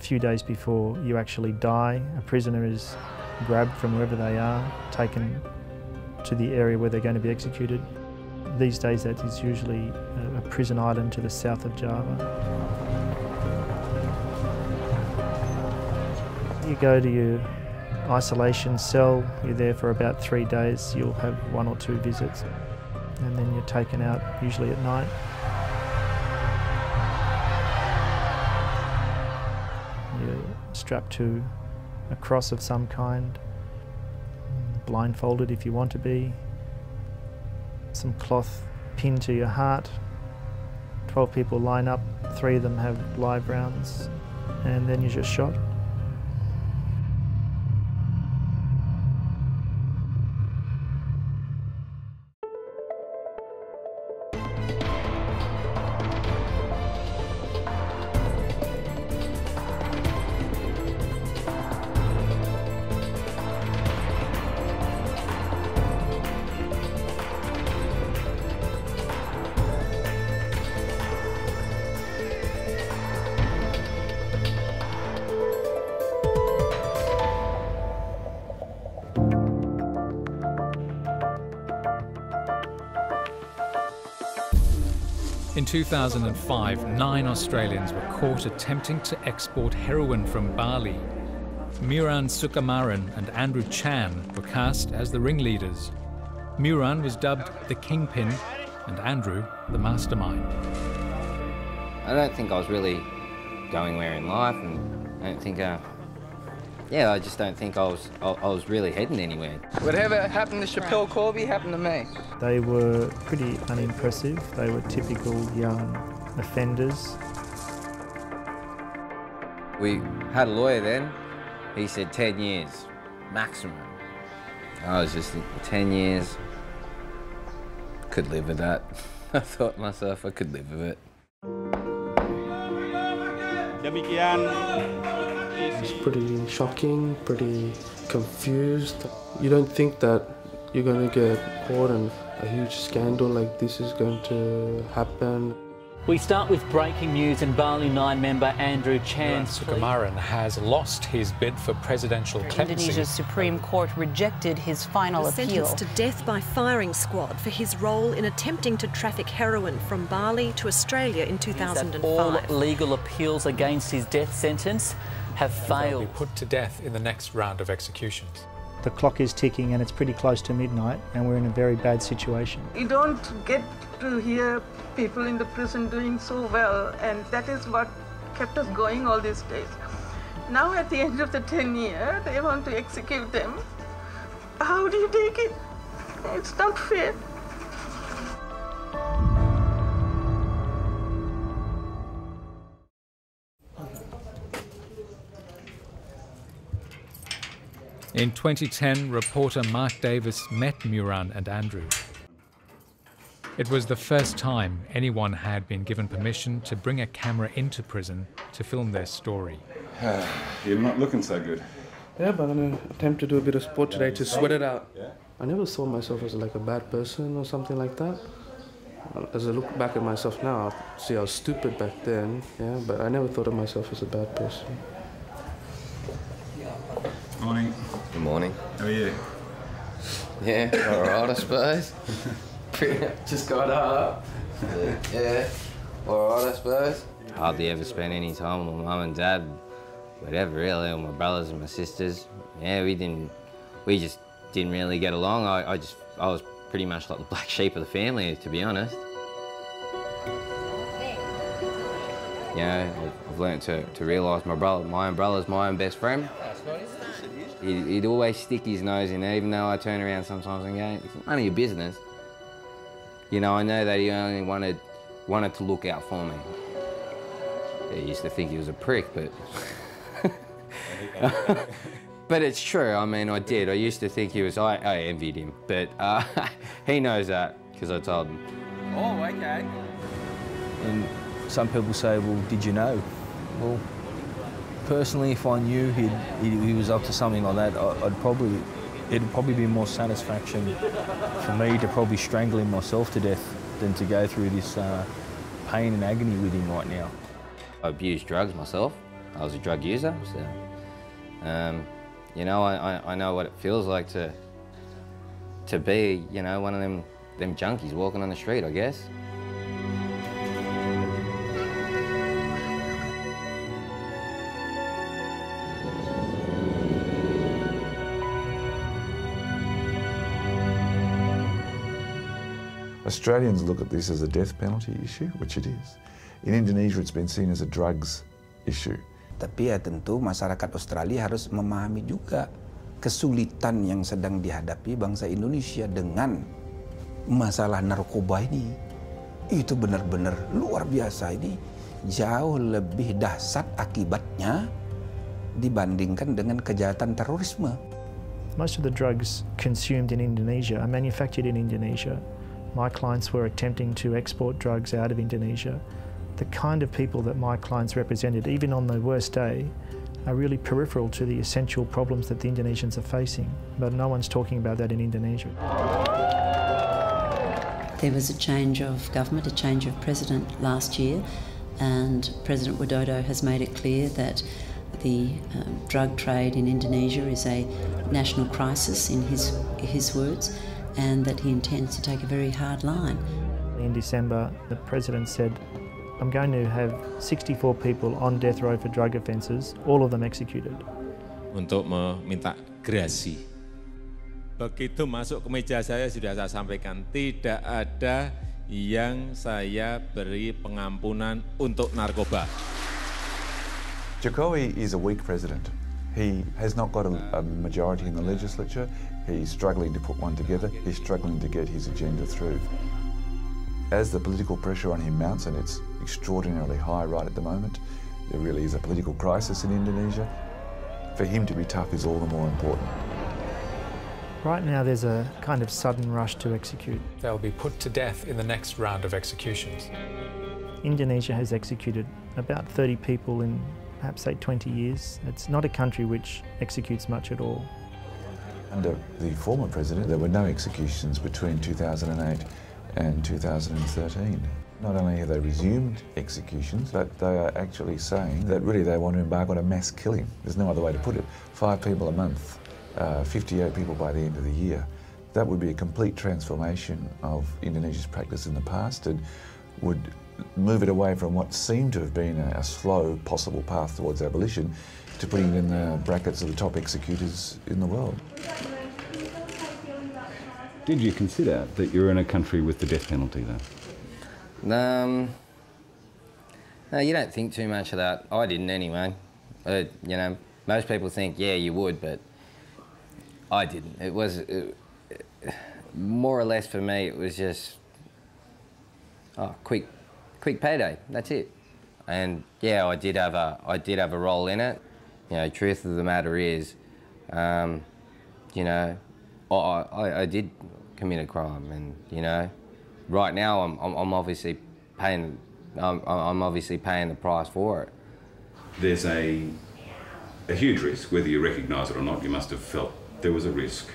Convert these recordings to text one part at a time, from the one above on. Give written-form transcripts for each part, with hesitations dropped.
few days before you actually die, a prisoner is grabbed from wherever they are, taken to the area where they're going to be executed. These days that is usually a prison island to the south of Java. You go to your isolation cell, you're there for about 3 days, you'll have 1 or 2 visits, and then you're taken out, usually at night. You're strapped to a cross of some kind, blindfolded if you want to be, some cloth pinned to your heart. 12 people line up, 3 of them have live rounds, and then you're just shot. In 2005, 9 Australians were caught attempting to export heroin from Bali. Muran Sukumaran and Andrew Chan were cast as the ringleaders. Muran was dubbed the Kingpin and Andrew the Mastermind. I don't think I was really going anywhere in life, and I don't think, I just don't think I was really heading anywhere. Whatever happened to Chappelle Corby happened to me. They were pretty unimpressive. They were typical young offenders. We had a lawyer then. He said 10 years, maximum. I was just thinking, 10 years, could live with that. I thought to myself, I could live with it. It's pretty shocking, pretty confused. You don't think that you're going to get caught and a huge scandal like this is going to happen. We start with breaking news, and Bali 9 member Andrew Chan. Sukumaran has lost his bid for presidential clemency. Indonesia's Supreme Court rejected his final appeal. Sentenced to death by firing squad for his role in attempting to traffic heroin from Bali to Australia in 2005. All legal appeals against his death sentence have failed. He'll be put to death in the next round of executions. The clock is ticking and it's pretty close to midnight, and we're in a very bad situation. You don't get to hear people in the prison doing so well, and that is what kept us going all these days. Now at the end of the 10 years, they want to execute them. How do you take it? It's not fair. In 2010, reporter Mark Davis met Muran and Andrew. It was the first time anyone had been given permission to bring a camera into prison to film their story. You're not looking so good. Yeah, but I'm going to attempt to do a bit of sport today to sweat it out. I never saw myself as like a bad person or something like that. As I look back at myself now, I see I was stupid back then, yeah, but I never thought of myself as a bad person. Morning. Good morning. How are you? Yeah, all right, I suppose. Just got up. Yeah, all right, I suppose. Hardly ever spent any time with my mum and dad, whatever really, or my brothers and my sisters. Yeah, we just didn't really get along. I was pretty much like the black sheep of the family, to be honest. Yeah, I've learnt to realise my own brother's my own best friend. He'd always stick his nose in there, even though I turn around sometimes and go, it's none of your business. You know, I know that he only wanted to look out for me. I used to think he was a prick, but... But it's true, I mean, I did. I used to think he was... I envied him, but he knows that, because I told him. Oh, okay. And some people say, well, did you know? Well, personally, if I knew he was up to something like that, it'd probably be more satisfaction for me to probably strangle him myself to death than to go through this pain and agony with him right now. I abuse drugs myself. I was a drug user, so you know, I know what it feels like to be, you know, one of them junkies walking on the street, I guess. Australians look at this as a death penalty issue, which it is. In Indonesia, it's been seen as a drugs issue. Tapi ya tentu masyarakat Australia harus memahami juga kesulitan yang sedang dihadapi bangsa Indonesia dengan masalah narkoba ini. Itu benar-benar luar biasa, ini jauh lebih dahsyat akibatnya dibandingkan dengan kejahatan terorisme. Most of the drugs consumed in Indonesia are manufactured in Indonesia. My clients were attempting to export drugs out of Indonesia. The kind of people that my clients represented, even on the worst day, are really peripheral to the essential problems that the Indonesians are facing. But no one's talking about that in Indonesia. There was a change of government, a change of president last year, and President Widodo has made it clear that the drug trade in Indonesia is a national crisis, in his words, and that he intends to take a very hard line. In December, the President said, I'm going to have 64 people on death row for drug offences, all of them executed. Untuk meminta gerasi. Begitu masuk ke meja saya sudah saya sampaikan, tidak ada yang saya beri pengampunan untuk narkoba. Jokowi is a weak president. He has not got a majority in the legislature. He's struggling to put one together. He's struggling to get his agenda through. As the political pressure on him mounts, and it's extraordinarily high right at the moment, there really is a political crisis in Indonesia. For him to be tough is all the more important. Right now there's a kind of sudden rush to execute. They'll be put to death in the next round of executions. Indonesia has executed about 30 people in perhaps say 20 years. It's not a country which executes much at all. Under the former president, there were no executions between 2008 and 2013. Not only have they resumed executions, but they are actually saying that really they want to embark on a mass killing. There's no other way to put it. 5 people a month, 58 people by the end of the year. That would be a complete transformation of Indonesia's practice in the past and would move it away from what seemed to have been a slow possible path towards abolition to putting it in the brackets of the top executors in the world. Did you consider that you're in a country with the death penalty though? No, you don't think too much of that. I didn't anyway. You know, most people think, yeah, you would, but I didn't. It was more or less for me. It was just quick payday. That's it. And yeah, I did have a role in it. You know, truth of the matter is, you know, I did commit a crime, and you know, right now I'm obviously paying the price for it. There's a huge risk, whether you recognise it or not. You must have felt there was a risk.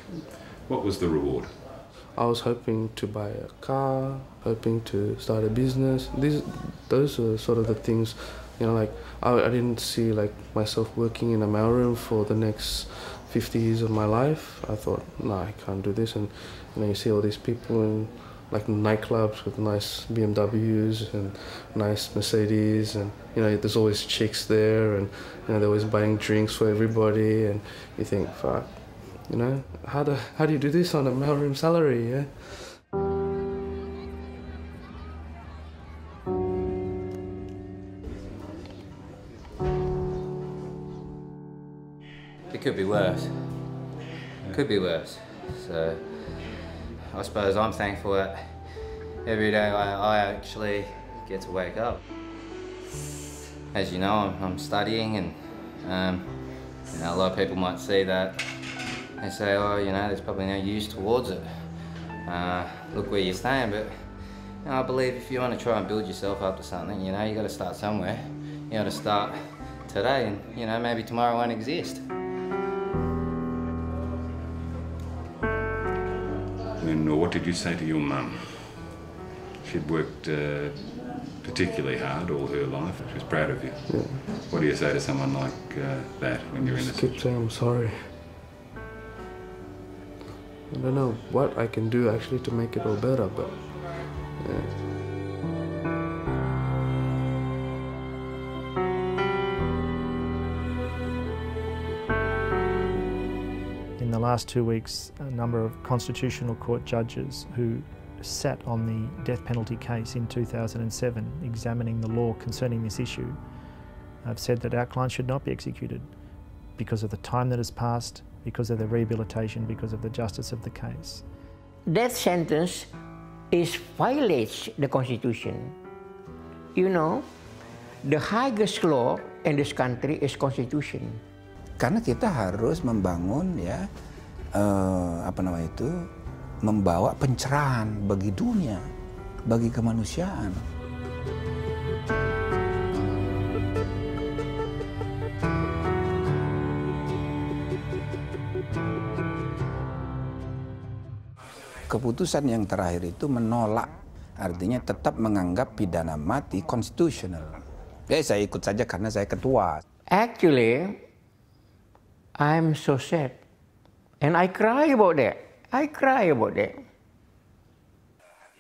What was the reward? I was hoping to buy a car, hoping to start a business. Those are sort of the things, you know, like I didn't see like myself working in a mailroom for the next 50 years of my life. I thought, no, I can't do this. And you know, you see all these people in like nightclubs with nice BMWs and nice Mercedes, and you know, there's always chicks there, and you know, they're always buying drinks for everybody, and you think, fuck, you know, how do you do this on a mailroom salary? Yeah. It could be worse. Could be worse. So I suppose I'm thankful that every day I actually get to wake up. As you know, I'm studying, and you know, a lot of people might see that. They say, oh, you know, there's probably no use towards it. Look where you're staying, but you know, I believe if you want to try and build yourself up to something, you know, you got to start somewhere. You got to start today, and you know, maybe tomorrow won't exist. And what did you say to your mum? She'd worked particularly hard all her life. She was proud of you. Yeah. What do you say to someone like that when you're in Just a keep saying I'm sorry. I don't know what I can do actually to make it all better, but yeah. In the last 2 weeks, a number of Constitutional Court judges who sat on the death penalty case in 2007, examining the law concerning this issue, have said that our clients should not be executed because of the time that has passed, because of the rehabilitation, because of the justice of the case. Death sentence violates the Constitution. You know, the highest law in this country is Constitution. Karena kita harus membangun ya membawa pencerahan bagi dunia, bagi kemanusiaan. Keputusan yang terakhir itu menolak, artinya tetap menganggap pidana mati konstitusional. Saya ikut saja karena saya ketua. Actually, I'm so sad, and I cry about that.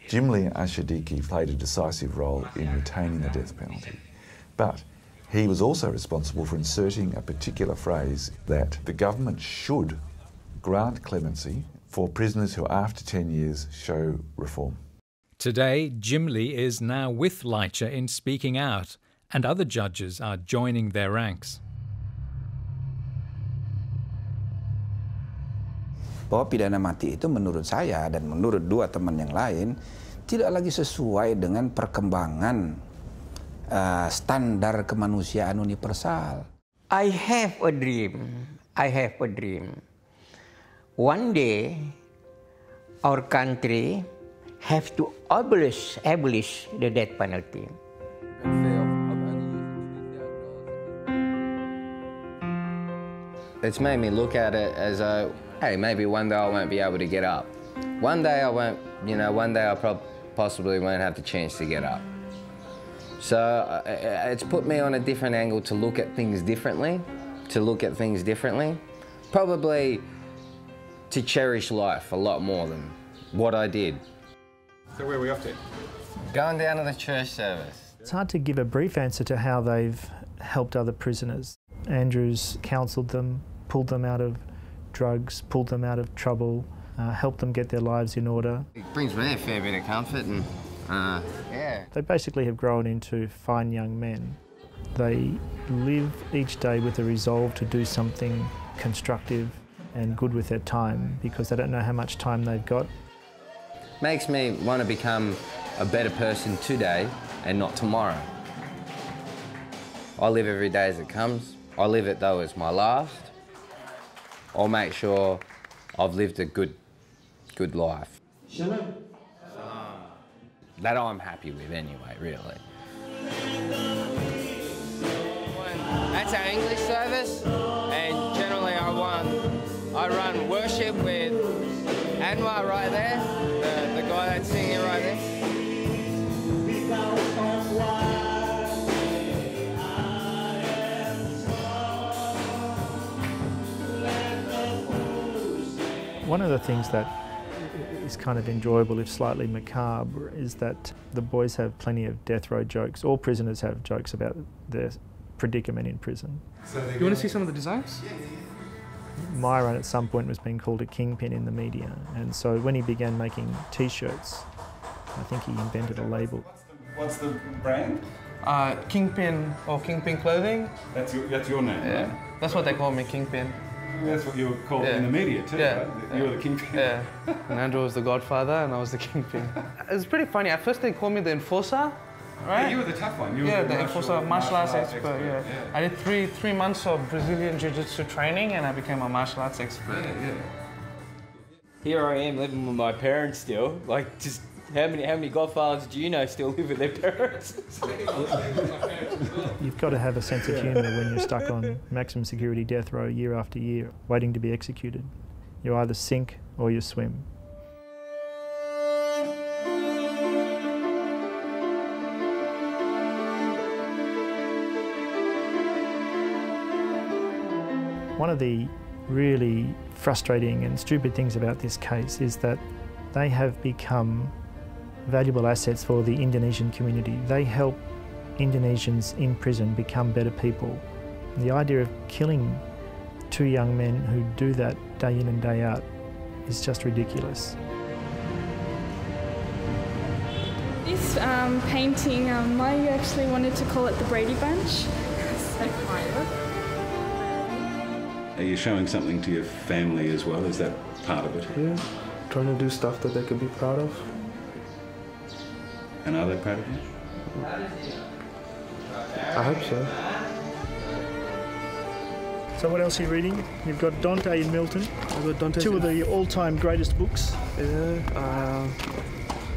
Jim Lee Ashadiki played a decisive role in retaining the death penalty, but he was also responsible for inserting a particular phrase that the government should grant clemency for prisoners who after 10 years show reform. Today, Jim Lee is now with Leica in speaking out, and other judges are joining their ranks. Bahwa pidana mati itu menurut saya dan menurut dua teman yang lain tidak lagi sesuai dengan perkembangan standar kemanusiaan universal. I have a dream. One day, our country have to abolish the death penalty. It's made me look at it as hey, maybe one day I won't be able to get up. One day I won't, one day I possibly won't have the chance to get up. So it's put me on a different angle to look at things differently, probably to cherish life a lot more than what I did. So where are we off to? Going down to the church service. It's hard to give a brief answer to how they've helped other prisoners. Andrew's counselled them, pulled them out of drugs, pulled them out of trouble, helped them get their lives in order. It brings me a fair bit of comfort and, yeah. They basically have grown into fine young men. They live each day with a resolve to do something constructive and good with their time because they don't know how much time they've got. Makes me want to become a better person today and not tomorrow. I live every day as it comes. I live it though as my last. I'll make sure I've lived a good life. That I'm happy with anyway, really. That's our English service, and generally I run worship with Anwar right there, the guy that's singing right there. One of the things that is kind of enjoyable, if slightly macabre, is that the boys have plenty of death row jokes. All prisoners have jokes about their predicament in prison. You want to see some of the designs? Myron at some point was being called a kingpin in the media, and so when he began making T-shirts, I think he invented a label. What's the brand? Kingpin or Kingpin Clothing. That's your name, Yeah, right? that's what they call me, Kingpin. That's what you were called in the media too, right? You were the kingpin. Yeah, and Andrew was the godfather and I was the kingpin. It was pretty funny. At first they called me the enforcer, right? Yeah, you were the tough one. You yeah, were the enforcer, martial arts expert, yeah. I did three months of Brazilian Jiu-Jitsu training and I became a martial arts expert. Yeah. Here I am living with my parents still. Like, just how many godfathers do you know still live with their parents? You've got to have a sense of humour when you're stuck on maximum security death row year after year, waiting to be executed. You either sink or you swim. One of the really frustrating and stupid things about this case is that they have become valuable assets for the Indonesian community. They help Indonesians in prison become better people. The idea of killing two young men who do that day in and day out is just ridiculous. This painting, I actually wanted to call it the Brady Bunch. So kind of. Are you showing something to your family as well? Is that part of it? Yeah, trying to do stuff that they could be proud of. And are they proud of you? I hope so. So what else are you reading? You've got Dante and Milton. I've got Dante's two of the all-time greatest books. Yeah,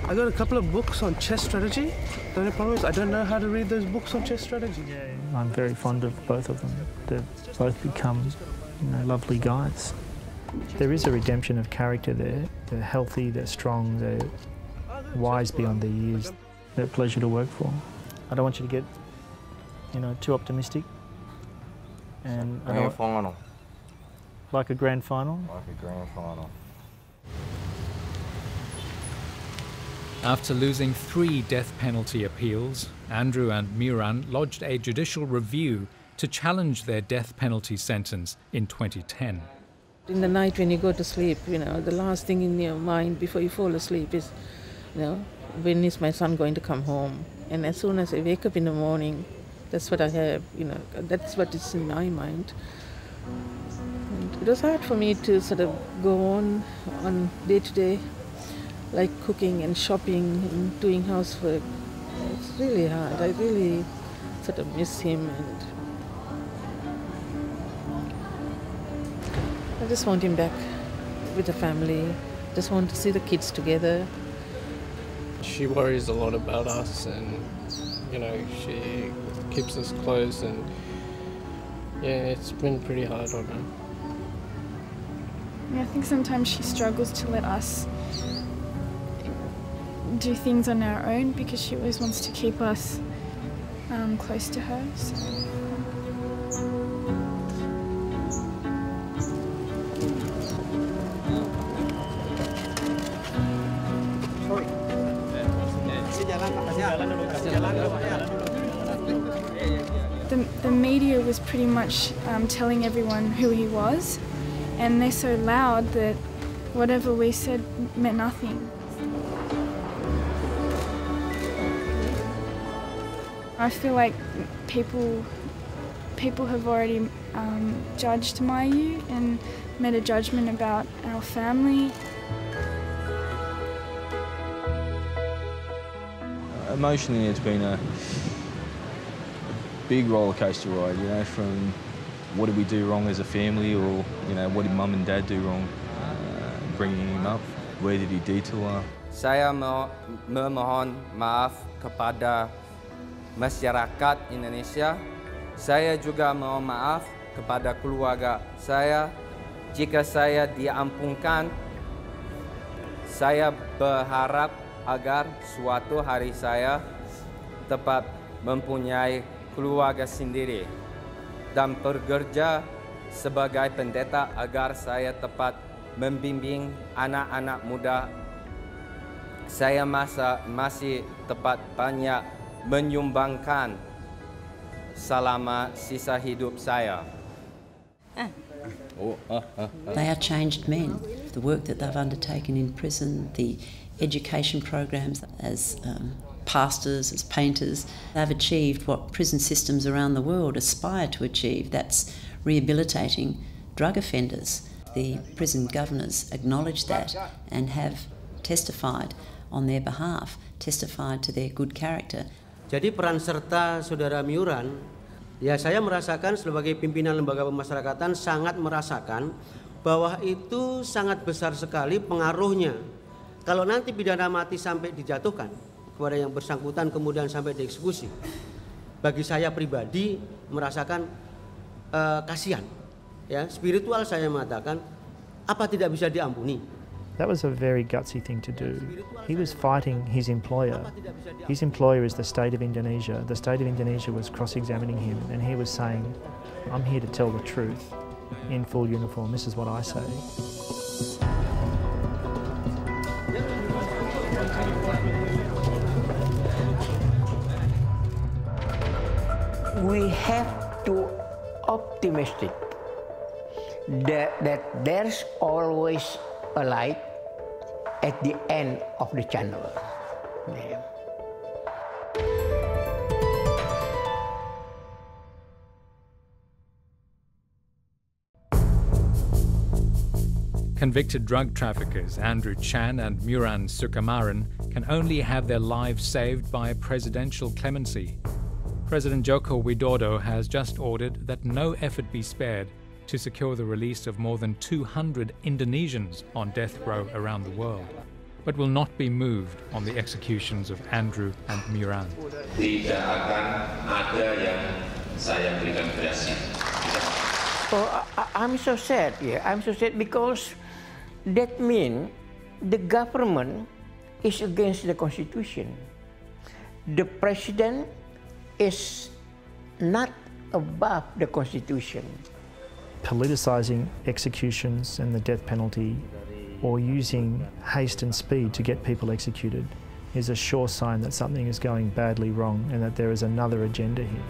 I got a couple of books on chess strategy. The only problem is I don't know how to read those books on chess strategy. Yeah, I'm very fond of both of them. They've both become, lovely guides. There is a redemption of character there. They're healthy, they're strong, they're wise beyond their years. They're a pleasure to work for. I don't want you to get, too optimistic. And Grand final. Like a grand final? Like a grand final. After losing 3 death penalty appeals, Andrew and Miran lodged a judicial review to challenge their death penalty sentence in 2010. In the night when you go to sleep, the last thing in your mind before you fall asleep is, when is my son going to come home? And as soon as I wake up in the morning, that's what I have, that's what is in my mind. And it was hard for me to sort of go on day to day, like cooking and shopping and doing housework. It's really hard. I really sort of miss him, and I just want him back with the family. Just want to see the kids together. She worries a lot about us, and she keeps us close, and yeah, it's been pretty hard on her. I think sometimes she struggles to let us do things on our own because she always wants to keep us close to her. So. The media was pretty much telling everyone who he was, and they're so loud that whatever we said meant nothing. I feel like people have already judged Mayu and made a judgment about our family. Emotionally, it's been a big roller coaster ride, from what did we do wrong as a family, or what did mum and dad do wrong bringing him up, where did he detour. Saya memohon maaf kepada masyarakat Indonesia. Saya juga mohon maaf kepada keluarga saya jika saya diampunkan. Saya berharap agar suatu hari saya dapat mempunyai keluarga sendiri dan bekerja sebagai pendeta agar saya dapat membimbing anak-anak muda. Saya masih dapat banyak menyumbangkan selama sisa hidup saya. They are changed men. The work that they've undertaken in prison, the education programs as pastors, as painters, they've achieved what prison systems around the world aspire to achieve. That's rehabilitating drug offenders. The prison governors acknowledge that and have testified on their behalf, testified to their good character. Jadi peran serta saudara Miran, ya saya merasakan sebagai pimpinan lembaga pemasyarakatan sangat merasakan bahwa itu sangat besar sekali pengaruhnya. Kalau nanti pidana mati sampai dijatuhkan kepada yang bersangkutan kemudian sampai dieksekusi, bagi saya pribadi merasakan kasihan, ya spiritual saya mengatakan apa tidak bisa diampuni. That was a very gutsy thing to do. He was fighting his employer. His employer is the state of Indonesia. The state of Indonesia was cross-examining him, and he was saying, I'm here to tell the truth. in full uniform. This is what I say. We have to optimistic that there's always a light at the end of the channel. Yeah. Convicted drug traffickers Andrew Chan and Miran Sukumaran can only have their lives saved by presidential clemency. President Joko Widodo has just ordered that no effort be spared to secure the release of more than 200 Indonesians on death row around the world, but will not be moved on the executions of Andrew and Miran. Tidak akan ada yang saya berikan gerasi. Oh, I'm so sad. Yeah, I'm so sad because that means the government is against the Constitution. The president is not above the Constitution. Politicising executions and the death penalty, or using haste and speed to get people executed, is a sure sign that something is going badly wrong and that there is another agenda here.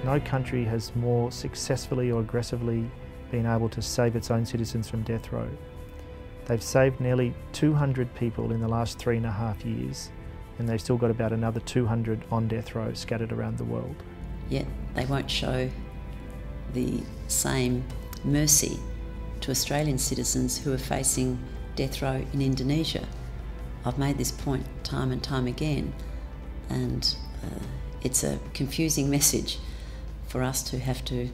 No country has more successfully or aggressively been able to save its own citizens from death row. They've saved nearly 200 people in the last 3.5 years, and they've still got about another 200 on death row scattered around the world. Yet they won't show the same mercy to Australian citizens who are facing death row in Indonesia. I've made this point time and time again, and it's a confusing message for us to have to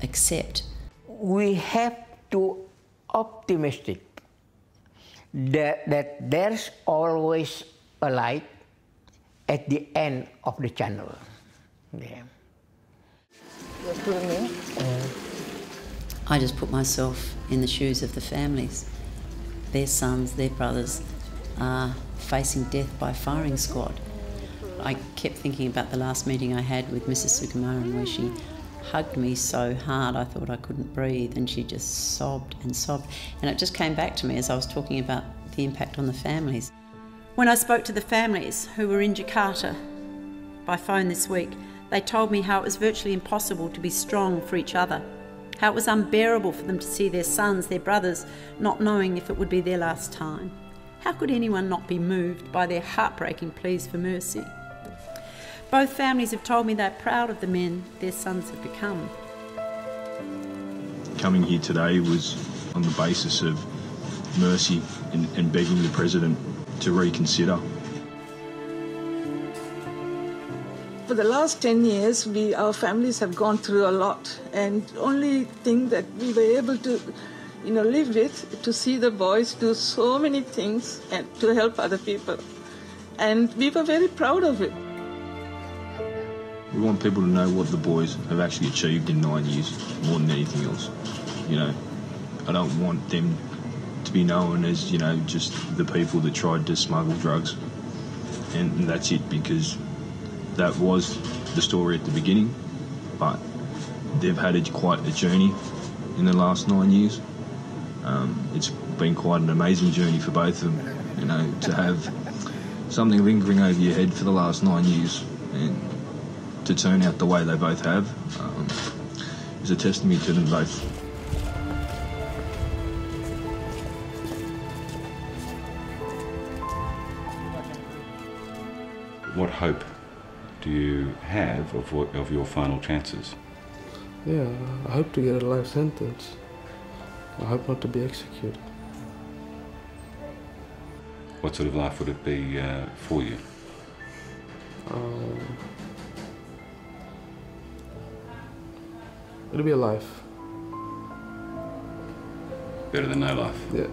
accept. We have to optimistic that there's always a light at the end of the channel. Yeah. I just put myself in the shoes of the families. Their sons, their brothers are facing death by firing squad. I kept thinking about the last meeting I had with Mrs. Sukumaran, where she hugged me so hard I thought I couldn't breathe, and she just sobbed and sobbed. And it just came back to me as I was talking about the impact on the families. When I spoke to the families who were in Jakarta by phone this week, they told me how it was virtually impossible to be strong for each other, how it was unbearable for them to see their sons, their brothers, not knowing if it would be their last time. How could anyone not be moved by their heartbreaking pleas for mercy? Both families have told me they're proud of the men their sons have become. Coming here today was on the basis of mercy and begging the President to reconsider. For the last 10 years, our families have gone through a lot, and the only thing that we were able to live with, to see the boys do so many things and to help other people. And we were very proud of it. We want people to know what the boys have actually achieved in 9 years, more than anything else. I don't want them to be known as, just the people that tried to smuggle drugs. And that's it, because that was the story at the beginning, but they've had quite a journey in the last 9 years. It's been quite an amazing journey for both of them, to have something lingering over your head for the last 9 years and to turn out the way they both have is a testament to them both. What hope do you have of your final chances? Yeah, I hope to get a life sentence. I hope not to be executed. What sort of life would it be for you? It'll be a life. Better than no life? Yeah.